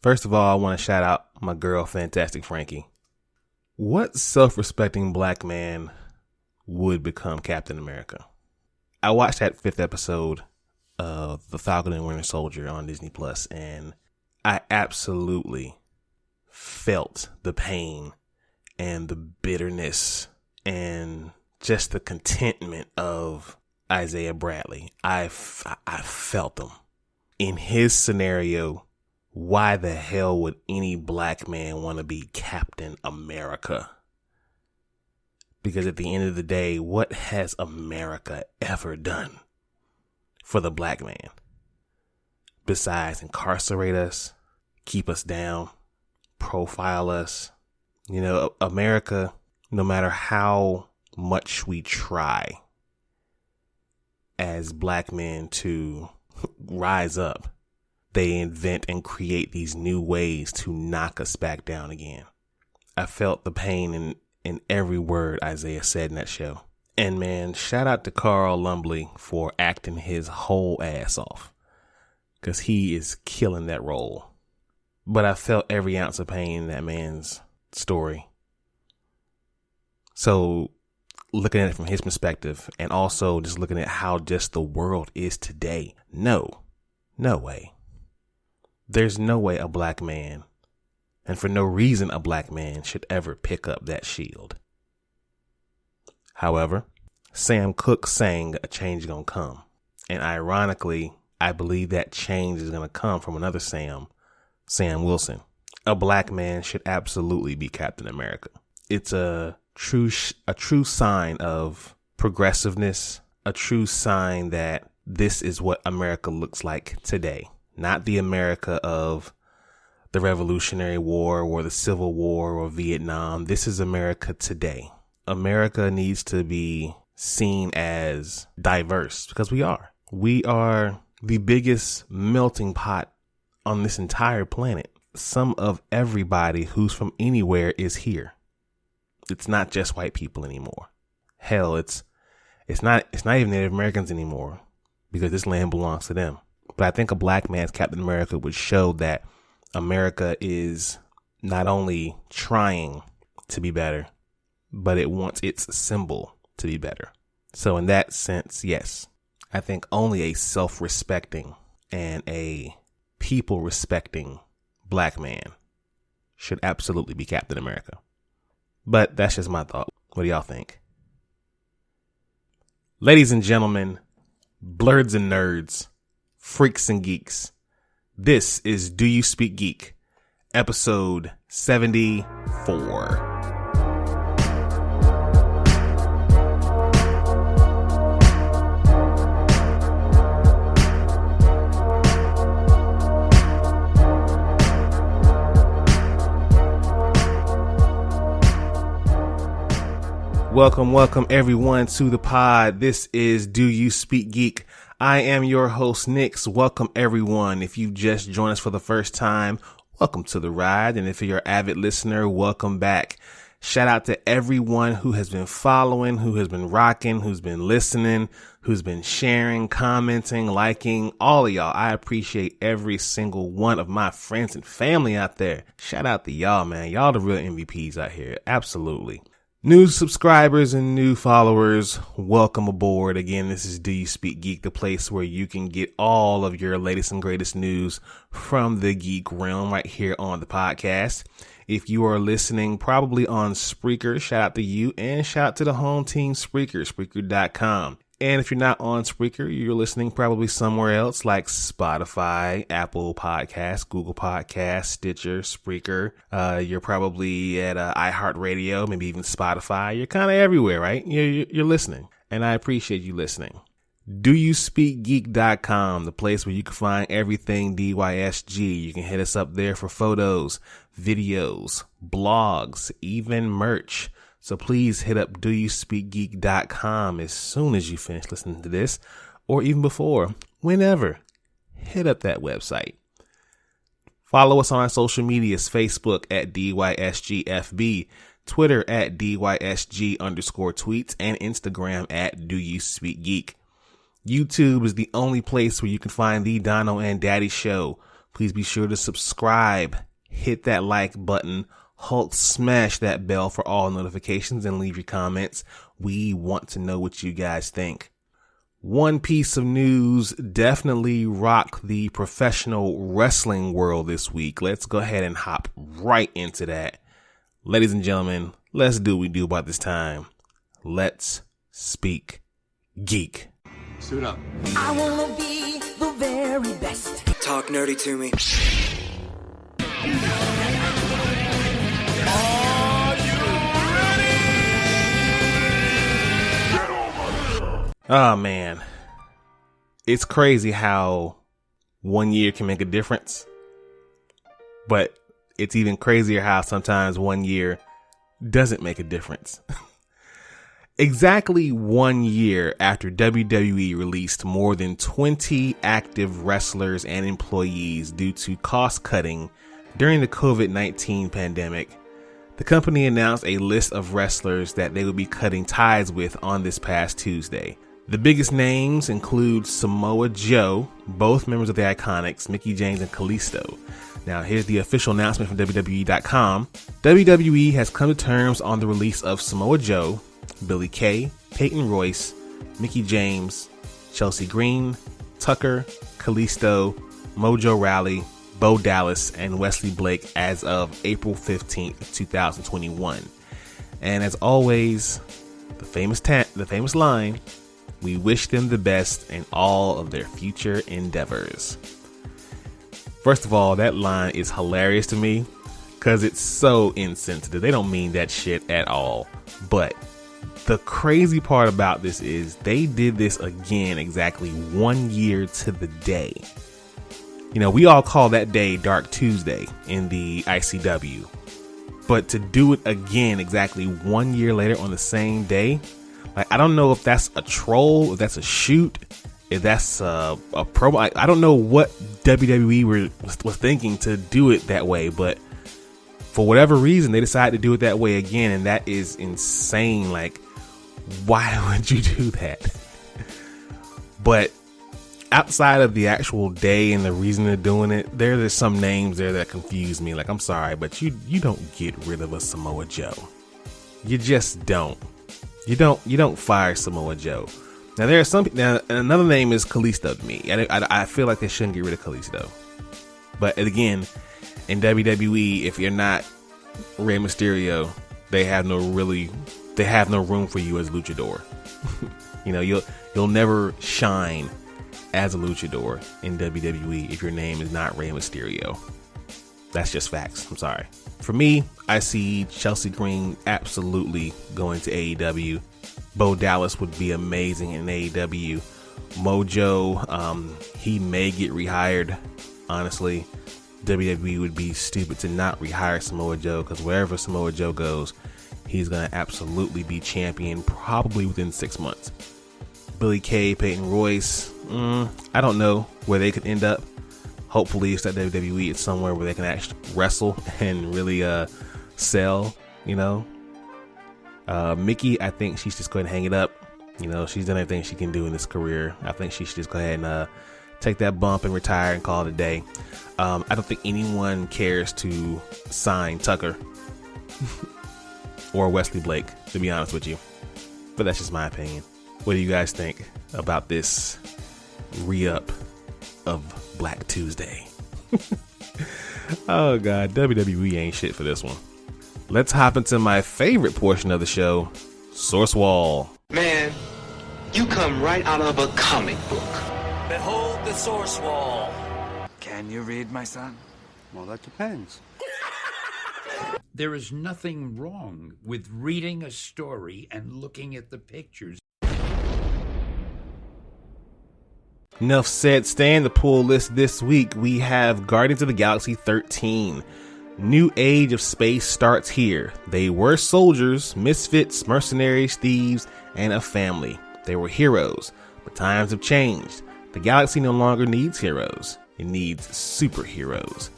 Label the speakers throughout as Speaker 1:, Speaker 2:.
Speaker 1: First of all, I want to shout out my girl, Fantastic Frankie. What self-respecting black man would become Captain America? I watched that 5th episode of The Falcon and Winter Soldier on Disney Plus, and I absolutely felt the pain and the bitterness and just the contentment of Isaiah Bradley. I felt them. In his scenario, why the hell would any black man want to be Captain America? Because at the end of the day, what has America ever done for the black man besides incarcerate us, keep us down, profile us? You know, America, no matter how much we try as black men to rise up, they invent and create these new ways to knock us back down again. I felt the pain in every word Isaiah said in that show. And man, shout out to Carl Lumbly for acting his whole ass off, because he is killing that role. But I felt every ounce of pain in that man's story. So looking at it from his perspective, and also just looking at how just the world is today, no way. There's no way a black man, and for no reason a black man, should ever pick up that shield. However, Sam Cooke sang a change gonna come. And ironically, I believe that change is gonna come from another Sam Wilson. A black man should absolutely be Captain America. It's a true sign of progressiveness, a true sign that this is what America looks like today. Not the America of the Revolutionary War or the Civil War or Vietnam. This is America today. America needs to be seen as diverse, because we are. We are the biggest melting pot on this entire planet. Some of everybody who's from anywhere is here. It's not just white people anymore. Hell, it's not even Native Americans anymore, because this land belongs to them. But I think a black man's Captain America would show that America is not only trying to be better, but it wants its symbol to be better. So in that sense, yes, I think only a self-respecting and a people-respecting black man should absolutely be Captain America. But that's just my thought. What do y'all think? Ladies and gentlemen, blurds and nerds, freaks and geeks, this is Do You Speak Geek, episode 74. Welcome everyone to the pod. This is Do You Speak Geek. I am your host, Nix. Welcome everyone. If you just joined us for the first time, welcome to the ride. And if you're an avid listener, welcome back. Shout out to everyone who has been following, who has been rocking, who's been listening, who's been sharing, commenting, liking, all of y'all. I appreciate every single one of my friends and family out there. Shout out to y'all, man. Y'all the real MVPs out here. Absolutely. New subscribers and new followers, welcome aboard. Again, this is Do You Speak Geek, the place where you can get all of your latest and greatest news from the geek realm right here on the podcast. If you are listening probably on Spreaker, shout out to you, and shout out to the home team Spreaker, Spreaker.com. And if you're not on Spreaker, you're listening probably somewhere else like Spotify, Apple Podcasts, Google Podcasts, Stitcher, Spreaker. You're probably at iHeartRadio, maybe even Spotify. You're kind of everywhere, right? You're listening, and I appreciate you listening. DoYouSpeakGeek.com, the place where you can find everything DYSG. You can hit us up there for photos, videos, blogs, even merch. So please hit up DoYouSpeakGeek.com as soon as you finish listening to this, or even before, whenever. Hit up that website. Follow us on our social medias, Facebook at DYSGFB, Twitter at DYSG_tweets, and Instagram at DoYouSpeakGeek. YouTube is the only place where you can find the Dono and Daddy Show, Please be sure to subscribe, hit that like button, Hulk smash that bell for all notifications, and leave your comments. We want to know what you guys think. One piece of news definitely rocked the professional wrestling world this week. Let's go ahead and hop right into that. Ladies and gentlemen, let's do what we do about this time. Let's speak geek.
Speaker 2: Suit up.
Speaker 3: I wanna be the very best.
Speaker 2: Talk nerdy to me.
Speaker 1: Oh man, it's crazy how 1 year can make a difference, but it's even crazier how sometimes 1 year doesn't make a difference. Exactly 1 year after WWE released more than 20 active wrestlers and employees due to cost cutting during the COVID-19 pandemic, the company announced a list of wrestlers that they would be cutting ties with on this past Tuesday. The biggest names include Samoa Joe, both members of the Iconics, Mickie James and Kalisto. Now, here's the official announcement from WWE.com. WWE has come to terms on the release of Samoa Joe, Billie Kay, Peyton Royce, Mickie James, Chelsea Green, Tucker, Kalisto, Mojo Rawley, Bo Dallas, and Wesley Blake as of April 15th, 2021. And as always, the famous line, we wish them the best in all of their future endeavors. First of all, that line is hilarious to me because it's so insensitive. They don't mean that shit at all. But the crazy part about this is they did this again exactly 1 year to the day. You know, we all call that day Dark Tuesday in the ICW. But to do it again exactly 1 year later on the same day, like, I don't know if that's a troll, if that's a shoot, if that's a promo. I don't know what WWE was thinking to do it that way, but for whatever reason, they decided to do it that way again, and that is insane. Like, why would you do that? But outside of the actual day and the reason they're doing it, there's some names there that confuse me. Like, I'm sorry, but you don't get rid of a Samoa Joe. You just don't. You don't fire Samoa Joe. Now there are some. Now another name is Kalisto to me. I feel like they shouldn't get rid of Kalisto. But again, in WWE, if you're not Rey Mysterio, they have no room for you as a luchador. You know, you'll never shine as a luchador in WWE if your name is not Rey Mysterio. That's just facts. I'm sorry. For me, I see Chelsea Green absolutely going to AEW. Bo Dallas would be amazing in AEW. Mojo, he may get rehired. Honestly, WWE would be stupid to not rehire Samoa Joe, because wherever Samoa Joe goes, he's going to absolutely be champion probably within 6 months. Billie Kay, Peyton Royce, I don't know where they could end up. Hopefully it's at WWE. It's somewhere where they can actually wrestle and really sell, you know. Mickie, I think she's just going to hang it up. You know, she's done everything she can do in this career. I think she should just go ahead and take that bump and retire and call it a day. I don't think anyone cares to sign Tucker or Wesley Blake, to be honest with you. But that's just my opinion. What do you guys think about this re-up of Black Tuesday? Oh god, WWE ain't shit for this one. Let's hop into my favorite portion of the show, Source Wall.
Speaker 4: Man, you come right out of a comic book.
Speaker 5: Behold the Source Wall.
Speaker 6: Can you read, my son?
Speaker 7: Well, that depends.
Speaker 8: There is nothing wrong with reading a story and looking at the pictures.
Speaker 1: Enough said. Staying the pull list this week, we have Guardians of the Galaxy 13. New age of space starts here. They were soldiers, misfits, mercenaries, thieves, and a family. They were heroes, but times have changed. The galaxy no longer needs heroes. It needs superheroes.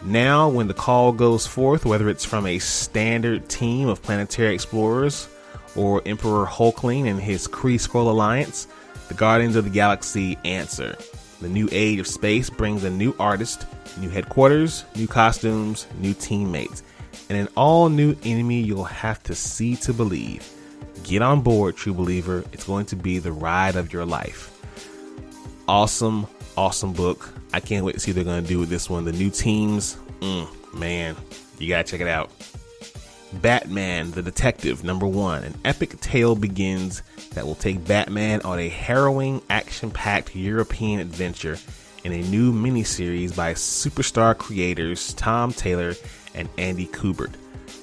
Speaker 1: Now, when the call goes forth, whether it's from a standard team of planetary explorers or Emperor Hulkling and his Kree-Skrull alliance, the Guardians of the Galaxy answer. The new age of space brings a new artist, New headquarters, new costumes, new teammates, and an all-new enemy you'll have to see to believe. Get on board, true believer. It's going to be the ride of your life. Awesome book. I can't wait to see what they're going to do with this one. The new teams, man, you gotta check it out. Batman the Detective, #1. An epic tale begins that will take Batman on a harrowing, action-packed European adventure in a new miniseries by superstar creators Tom Taylor and Andy Kubert.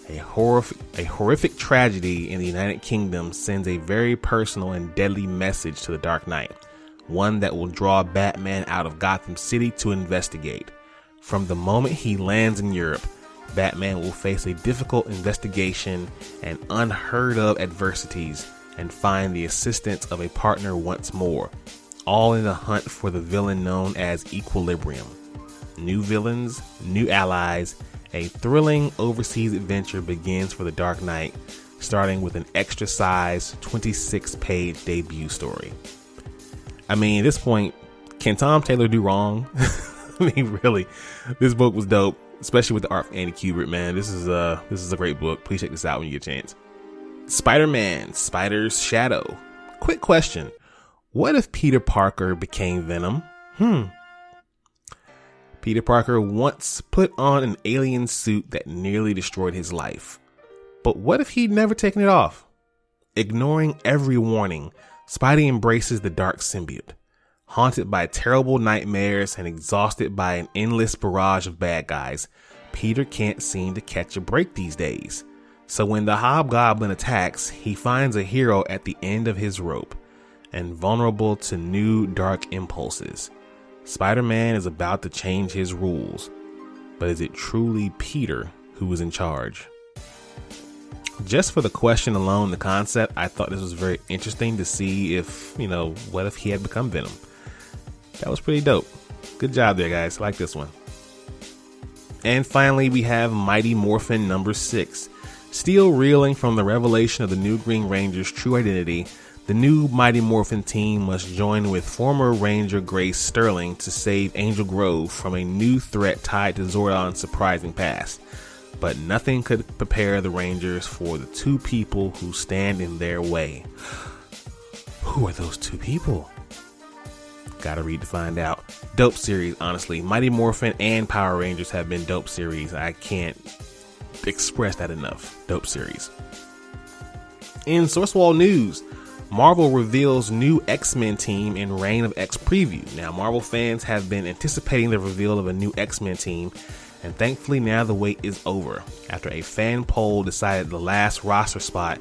Speaker 1: A horrific tragedy in the United Kingdom sends a very personal and deadly message to the Dark Knight, one that will draw Batman out of Gotham City to investigate. From the moment he lands in Europe, Batman will face a difficult investigation and unheard of adversities and find the assistance of a partner once more, all in the hunt for the villain known as Equilibrium. New villains, new allies, a thrilling overseas adventure begins for the Dark Knight, starting with an extra-sized 26-page debut story. I mean, at this point, can Tom Taylor do wrong? I mean, really, this book was dope, especially with the art from Andy Kubert, man. This is a great book. Please check this out when you get a chance. Spider-Man, Spider's Shadow. Quick question. What if Peter Parker became Venom? Peter Parker once put on an alien suit that nearly destroyed his life. But what if he'd never taken it off? Ignoring every warning, Spidey embraces the dark symbiote. Haunted by terrible nightmares and exhausted by an endless barrage of bad guys, Peter can't seem to catch a break these days. So when the Hobgoblin attacks, he finds a hero at the end of his rope and vulnerable to new dark impulses. Spider-Man is about to change his rules, but is it truly Peter who is in charge? Just for the question alone, the concept, I thought this was very interesting to see if, what if he had become Venom? That was pretty dope. Good job there, guys. I like this one. And finally, we have Mighty Morphin #6. Still reeling from the revelation of the new Green Ranger's true identity, the new Mighty Morphin team must join with former Ranger Grace Sterling to save Angel Grove from a new threat tied to Zordon's surprising past. But nothing could prepare the Rangers for the two people who stand in their way. Who are those two people? Gotta read to find out. Dope series, honestly. Mighty Morphin and Power Rangers have been dope series. I can't express that enough. Dope series. In Source Wall news, Marvel reveals new X-Men team in Reign of X preview. Now, Marvel fans have been anticipating the reveal of a new X-Men team, and thankfully now the wait is over. After a fan poll decided the last roster spot,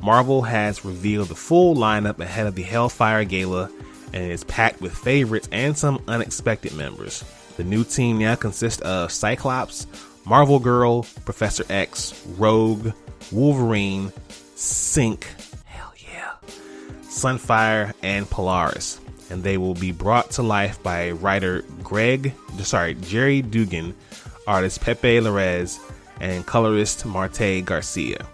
Speaker 1: Marvel has revealed the full lineup ahead of the Hellfire Gala, and it is packed with favorites and some unexpected members. The new team now consists of Cyclops, Marvel Girl, Professor X, Rogue, Wolverine, Sync, Sunfire, and Polaris, and they will be brought to life by writer Jerry Dugan, artist Pepe Larraz, and colorist Marte Garcia.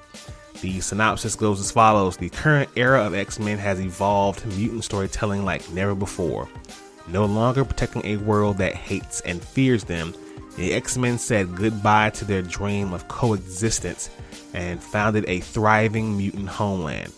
Speaker 1: The synopsis goes as follows. The current era of X-Men has evolved mutant storytelling like never before. No longer protecting a world that hates and fears them, the X-Men said goodbye to their dream of coexistence and founded a thriving mutant homeland.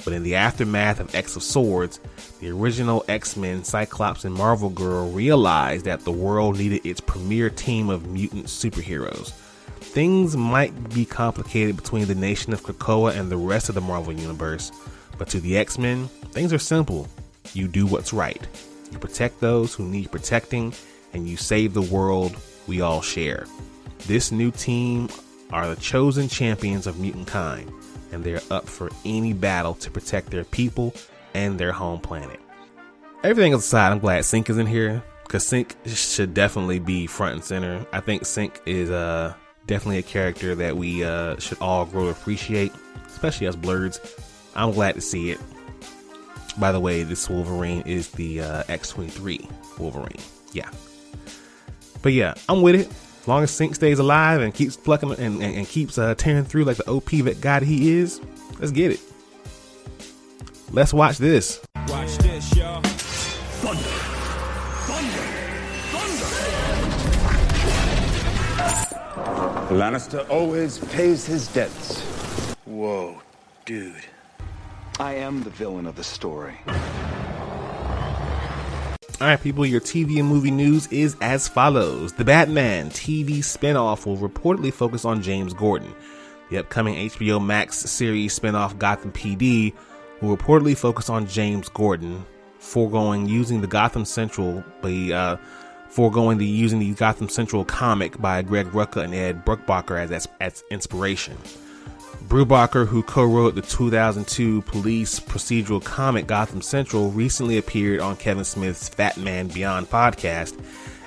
Speaker 1: But in the aftermath of X of Swords, the original X-Men, Cyclops, and Marvel Girl realized that the world needed its premier team of mutant superheroes. Things might be complicated between the nation of Krakoa and the rest of the Marvel Universe, but to the X-Men, things are simple. You do what's right. You protect those who need protecting, and you save the world we all share. This new team are the chosen champions of mutant kind, and they're up for any battle to protect their people and their home planet. Everything aside, I'm glad Sync is in here, because Sync should definitely be front and center. I think Sync is definitely a character that we should all grow to appreciate, especially us blurs. I'm glad to see it. By the way, this Wolverine is the X-23 Wolverine. Yeah. But yeah, I'm with it. As long as Sync stays alive and keeps plucking and keeps tearing through like the OP that God he is, let's get it. Let's watch this.
Speaker 9: Watch this, y'all. Thunder. Thunder. Thunder.
Speaker 7: Lannister always pays his debts.
Speaker 2: Whoa, dude. I am the villain of the story.
Speaker 1: Alright people, your TV and movie news is as follows. The Batman TV spinoff will reportedly focus on James Gordon. The upcoming HBO Max series spinoff Gotham PD will reportedly focus on James Gordon, foregoing using the Gotham Central comic by Greg Rucka and Ed Brubaker as inspiration. Brubaker, who co-wrote the 2002 police procedural comic Gotham Central, recently appeared on Kevin Smith's Fat Man Beyond podcast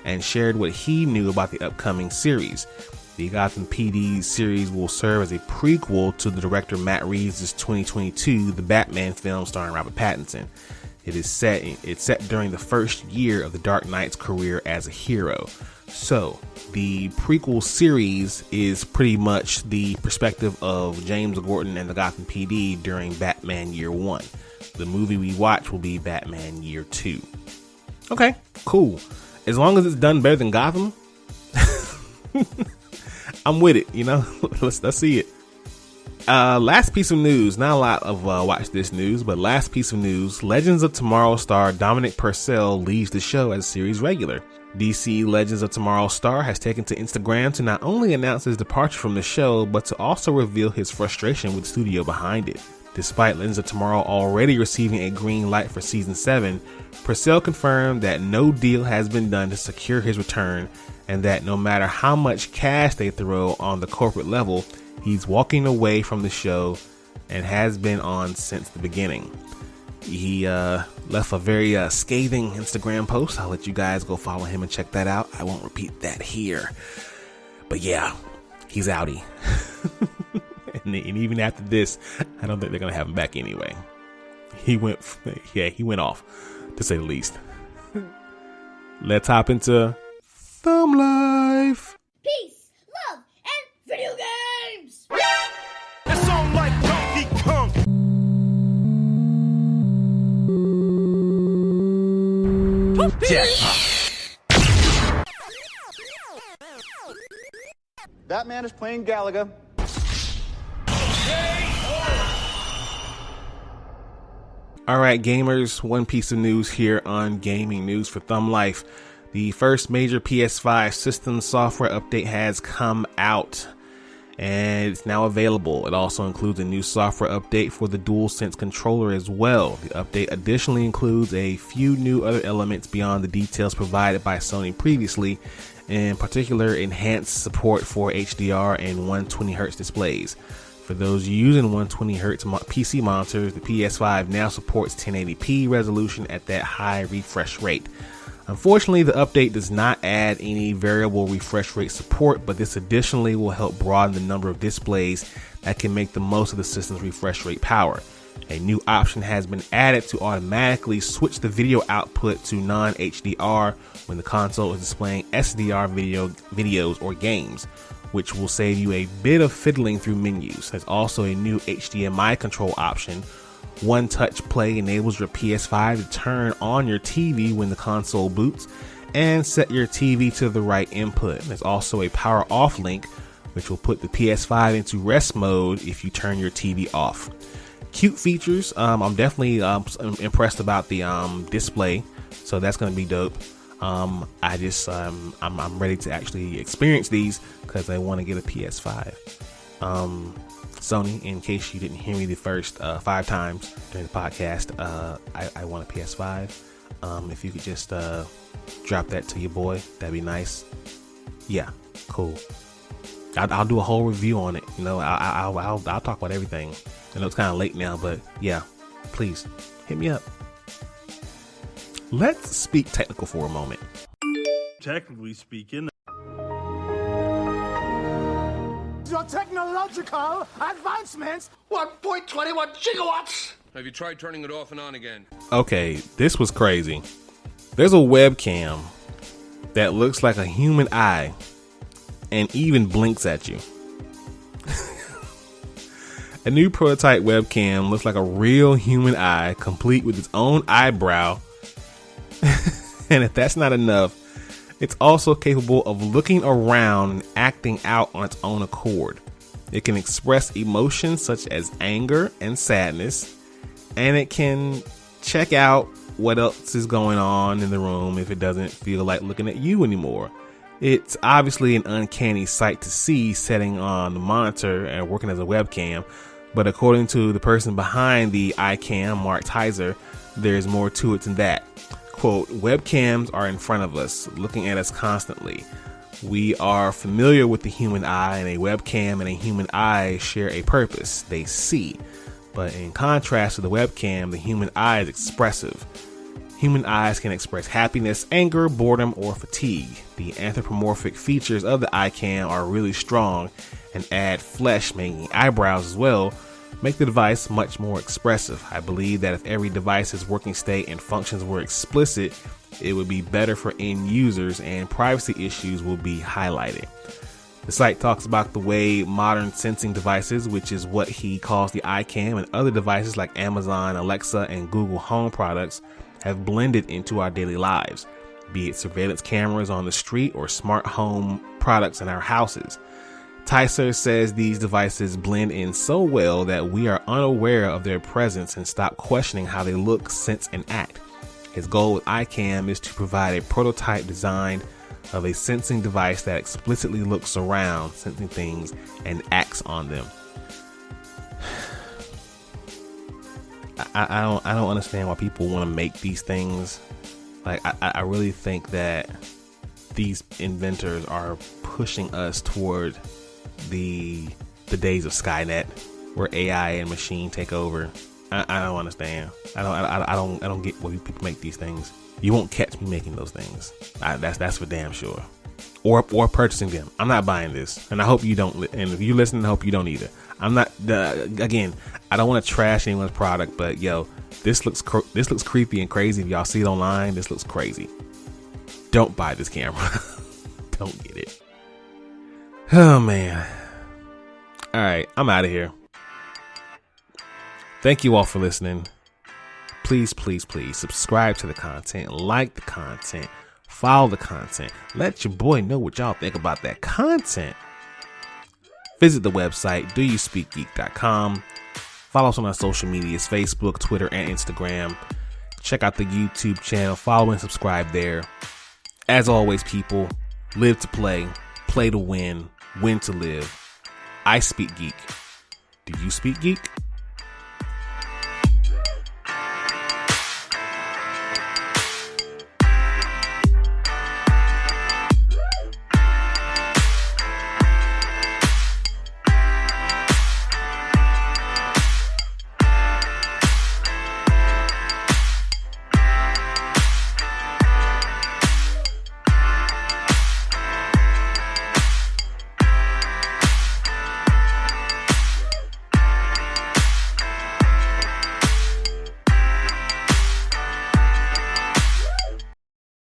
Speaker 1: and shared what he knew about the upcoming series. The Gotham PD series will serve as a prequel to the director Matt Reeves' 2022 The Batman film starring Robert Pattinson. It's set during the first year of the Dark Knight's career as a hero. So, the prequel series is pretty much the perspective of James Gordon and the Gotham PD during Batman Year 1. The movie we watch will be Batman Year 2. Okay, cool. As long as it's done better than Gotham, I'm with it, you know? Let's see it. Last piece of news, not a lot of watch this news, but last piece of news, Legends of Tomorrow star Dominic Purcell leaves the show as series regular. DC Legends of Tomorrow star has taken to Instagram to not only announce his departure from the show, but to also reveal his frustration with the studio behind it. Despite Legends of Tomorrow already receiving a green light for season 7, Purcell confirmed that no deal has been done to secure his return, and that no matter how much cash they throw on the corporate level, he's walking away from the show and has been on since the beginning. He left a very scathing Instagram post. I'll let you guys go follow him and check that out. I won't repeat that here. But yeah, he's outie. and even after this, I don't think they're going to have him back anyway. He went off, to say the least. Let's hop into Thumb Life.
Speaker 3: Peace, love, and video games!
Speaker 9: It's on like Donkey Kong.
Speaker 7: That man is playing Galaga.
Speaker 1: Alright gamers, one piece of news here on Gaming News for Thumb Life. The first major PS5 system software update has come out and it's now available. It also includes a new software update for the DualSense controller as well. The update additionally includes a few new other elements beyond the details provided by Sony previously, in particular enhanced support for HDR and 120Hz displays. For those using 120Hz PC monitors, the PS5 now supports 1080p resolution at that high refresh rate. Unfortunately, the update does not add any variable refresh rate support, but this additionally will help broaden the number of displays that can make the most of the system's refresh rate power. A new option has been added to automatically switch the video output to non-HDR when the console is displaying SDR videos or games, which will save you a bit of fiddling through menus. There's also a new HDMI control option. One Touch Play enables your PS5 to turn on your TV when the console boots and set your TV to the right input. There's also a power off link, which will put the PS5 into rest mode if you turn your TV off. Cute features. I'm definitely impressed about the display, so that's going to be dope. I'm ready to actually experience these because I want to get a PS5. Sony, in case you didn't hear me the first 5 times during the podcast, I want a PS5. If you could just drop that to your boy, that'd be nice. Yeah, cool. I'll do a whole review on it. You know, I'll talk about everything. I know it's kind of late now, but yeah, please hit me up. Let's speak technical for a moment.
Speaker 9: Technically speaking,
Speaker 10: your technological advancements
Speaker 5: 1.21 gigawatts!
Speaker 11: Have you tried turning it off and on again?
Speaker 1: Okay, this was crazy. There's a webcam that looks like a human eye and even blinks at you. A new prototype webcam looks like a real human eye, complete with its own eyebrow. And if that's not enough, It's also capable of looking around and acting out on its own accord. It can express emotions such as anger and sadness, and it can check out what else is going on in the room if it doesn't feel like looking at you anymore. It's obviously an uncanny sight to see setting on the monitor and working as a webcam, but according to the person behind the Eyecam, Mark Tizer, there's more to it than that. Quote, webcams are in front of us, looking at us constantly. We are familiar with the human eye, and a webcam and a human eye share a purpose. They see. But in contrast to the webcam, the human eye is expressive. Human eyes can express happiness, anger, boredom, or fatigue. The anthropomorphic features of the Eyecam are really strong and add flesh, making eyebrows as well, make the device much more expressive. I believe that if every device's working state and functions were explicit, it would be better for end users and privacy issues will be highlighted. The site talks about the way modern sensing devices, which is what he calls the Eyecam, and other devices like Amazon, Alexa, and Google Home products have blended into our daily lives, be it surveillance cameras on the street or smart home products in our houses. Tizer says these devices blend in so well that we are unaware of their presence and stop questioning how they look, sense, and act. His goal with Eyecam is to provide a prototype design of a sensing device that explicitly looks around, sensing things, and acts on them. I don't understand why people want to make these things. Like, I really think that these inventors are pushing us toward the days of Skynet, where AI and machine take over. I don't understand. I don't get why people make these things. You won't catch me making those things. That's for damn sure. Or purchasing them. I'm not buying this, and I hope you don't. And if you listen, I hope you don't either. I'm not. Again, I don't want to trash anyone's product, but yo, this looks creepy and crazy. If y'all see it online, this looks crazy. Don't buy this camera. Don't get it. Oh man. All right, I'm out of here. Thank you all for listening. Please, please, please subscribe to the content, like the content, follow the content. Let your boy know what y'all think about that content. Visit the website, doyouspeakgeek.com. Follow us on our social medias, Facebook, Twitter, and Instagram. Check out the YouTube channel. Follow and subscribe there. As always, people, live to play to win to live. I speak geek. Do you speak geek?